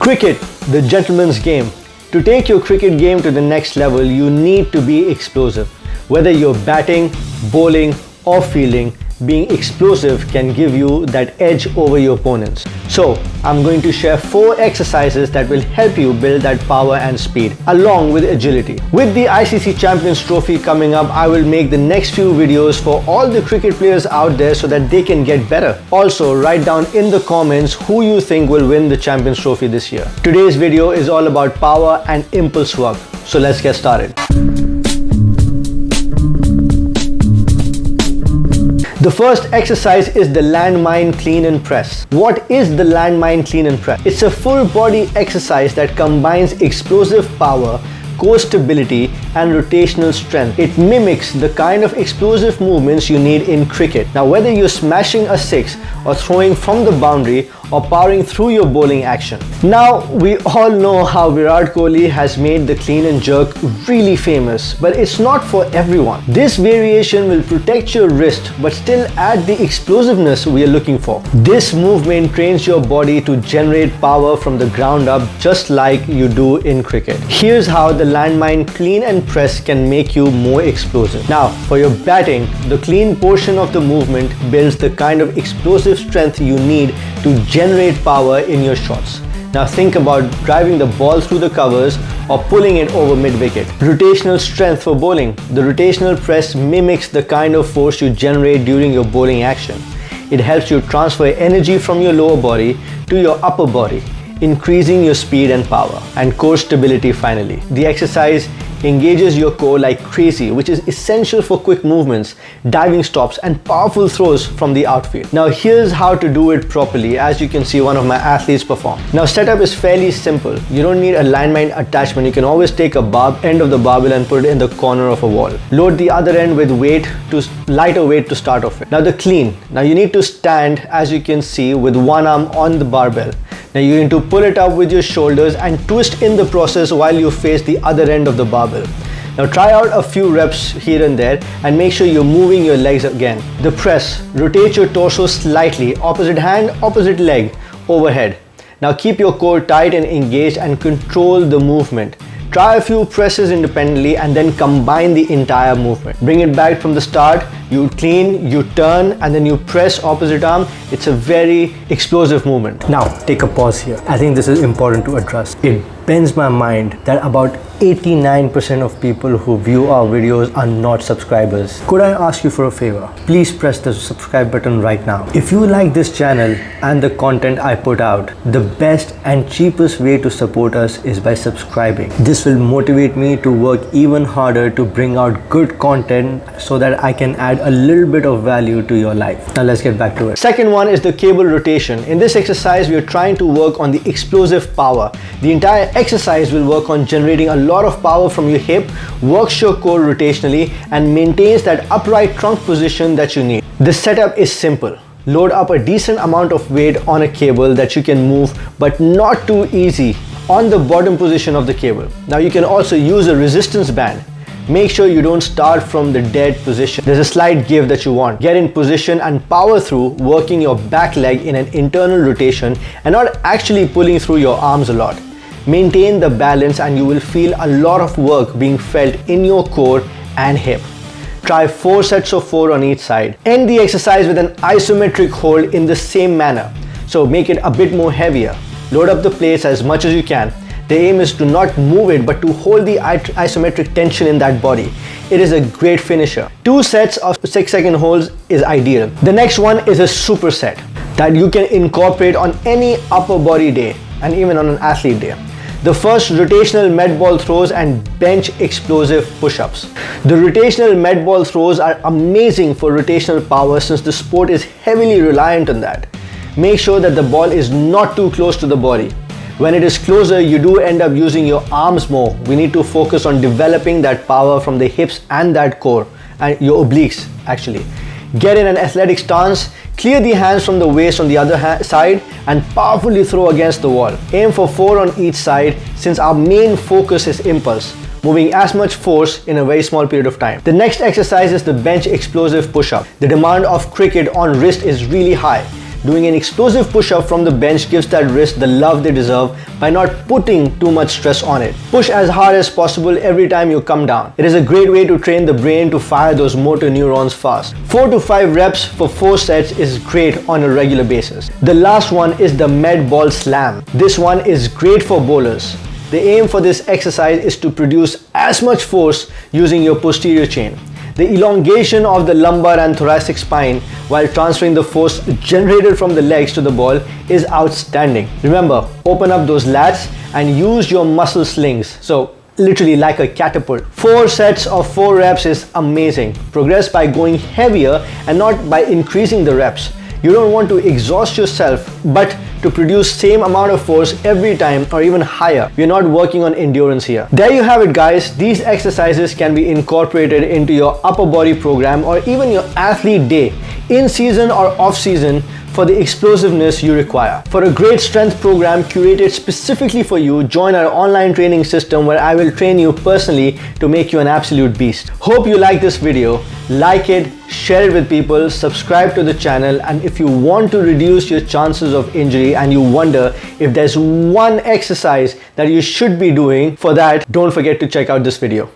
Cricket, the gentleman's game. To take your cricket game to the next level, you need to be explosive. Whether you're batting, bowling, or fielding, being explosive can give you that edge over your opponents. So, I'm going to share 4 exercises that will help you build that power and speed, along with agility. With the ICC Champions Trophy coming up, I will make the next few videos for all the cricket players out there so that they can get better. Also, write down in the comments who you think will win the Champions Trophy this year. Today's video is all about power and impulse work. So let's get started. The first exercise is the landmine clean and press. What is the landmine clean and press? It's a full body exercise that combines explosive power, core stability and rotational strength. It mimics the kind of explosive movements you need in cricket. Now whether you're smashing a 6 or throwing from the boundary or powering through your bowling action. Now we all know how Virat Kohli has made the clean and jerk really famous, but it's not for everyone. This variation will protect your wrist but still add the explosiveness we are looking for. This movement trains your body to generate power from the ground up just like you do in cricket. Here's how the landmine clean and press can make you more explosive. Now for your batting, the clean portion of the movement builds the kind of explosive strength you need to generate power in your shots. Now think about driving the ball through the covers or pulling it over mid-wicket. Rotational strength for bowling. The rotational press mimics the kind of force you generate during your bowling action. It helps you transfer energy from your lower body to your upper body, increasing your speed and power. And core stability finally. The exercise engages your core like crazy, which is essential for quick movements, diving stops and powerful throws from the outfield. Now here's how to do it properly. As you can see, one of my athletes perform. Now setup is fairly simple. You don't need a landmine attachment. You can always take a end of the barbell and put it in the corner of a wall. Load the other end with lighter weight to start off with. Now the clean. Now you need to stand, as you can see, with one arm on the barbell. Now you need to pull it up with your shoulders and twist in the process while you face the other end of the barbell. Now try out a few reps here and there and make sure you're moving your legs again. The press. Rotate your torso slightly, opposite hand, opposite leg, overhead. Now keep your core tight and engaged and control the movement. Try a few presses independently and then combine the entire movement. Bring it back from the start. You clean, you turn, and then you press opposite arm. It's a very explosive movement. Now, take a pause here. I think this is important to address. It bends my mind that about 89% of people who view our videos are not subscribers. Could I ask you for a favor? Please press the subscribe button right now. If you like this channel and the content I put out, the best and cheapest way to support us is by subscribing. This will motivate me to work even harder to bring out good content so that I can add a little bit of value to your life. Now let's get back to it. Second one is the cable rotation. In this exercise, we are trying to work on the explosive power. The entire exercise will work on generating a lot of power from your hip, works your core rotationally, and maintains that upright trunk position that you need. The setup is simple. Load up a decent amount of weight on a cable that you can move, but not too easy, on the bottom position of the cable. Now you can also use a resistance band. Make sure you don't start from the dead position. There's a slight give that you want. Get in position and power through, working your back leg in an internal rotation and not actually pulling through your arms a lot. Maintain the balance and you will feel a lot of work being felt in your core and hip. Try 4 sets of 4 on each side. End the exercise with an isometric hold in the same manner. So make it a bit more heavier. Load up the plates as much as you can. The aim is to not move it but to hold the isometric tension in that body. It is a great finisher. 2 sets of 6-second holds is ideal. The next one is a superset that you can incorporate on any upper body day and even on an athlete day. The first, rotational med ball throws and bench explosive push-ups. The rotational med ball throws are amazing for rotational power since the sport is heavily reliant on that. Make sure that the ball is not too close to the body. When it is closer, you do end up using your arms more. We need to focus on developing that power from the hips and that core and your obliques actually. Get in an athletic stance, clear the hands from the waist on the other side and powerfully throw against the wall. Aim for 4 on each side since our main focus is impulse, moving as much force in a very small period of time. The next exercise is the bench explosive push-up. The demand of cricket on wrist is really high. Doing an explosive push-up from the bench gives that wrist the love they deserve by not putting too much stress on it. Push as hard as possible every time you come down. It is a great way to train the brain to fire those motor neurons fast. 4 to 5 reps for 4 sets is great on a regular basis. The last one is the med ball slam. This one is great for bowlers. The aim for this exercise is to produce as much force using your posterior chain. The elongation of the lumbar and thoracic spine while transferring the force generated from the legs to the ball is outstanding. Remember, open up those lats and use your muscle slings. So literally like a catapult. 4 sets of 4 reps is amazing. Progress by going heavier and not by increasing the reps. You don't want to exhaust yourself, but to produce same amount of force every time or even higher. You're not working on endurance here. There you have it, guys. These exercises can be incorporated into your upper body program or even your athlete day, in season or off season, for the explosiveness you require. For a great strength program curated specifically for you, join our online training system where I will train you personally to make you an absolute beast. Hope you like this video. Like it, share it with people, subscribe to the channel, and if you want to reduce your chances of injury and you wonder if there's one exercise that you should be doing for that, don't forget to check out this video.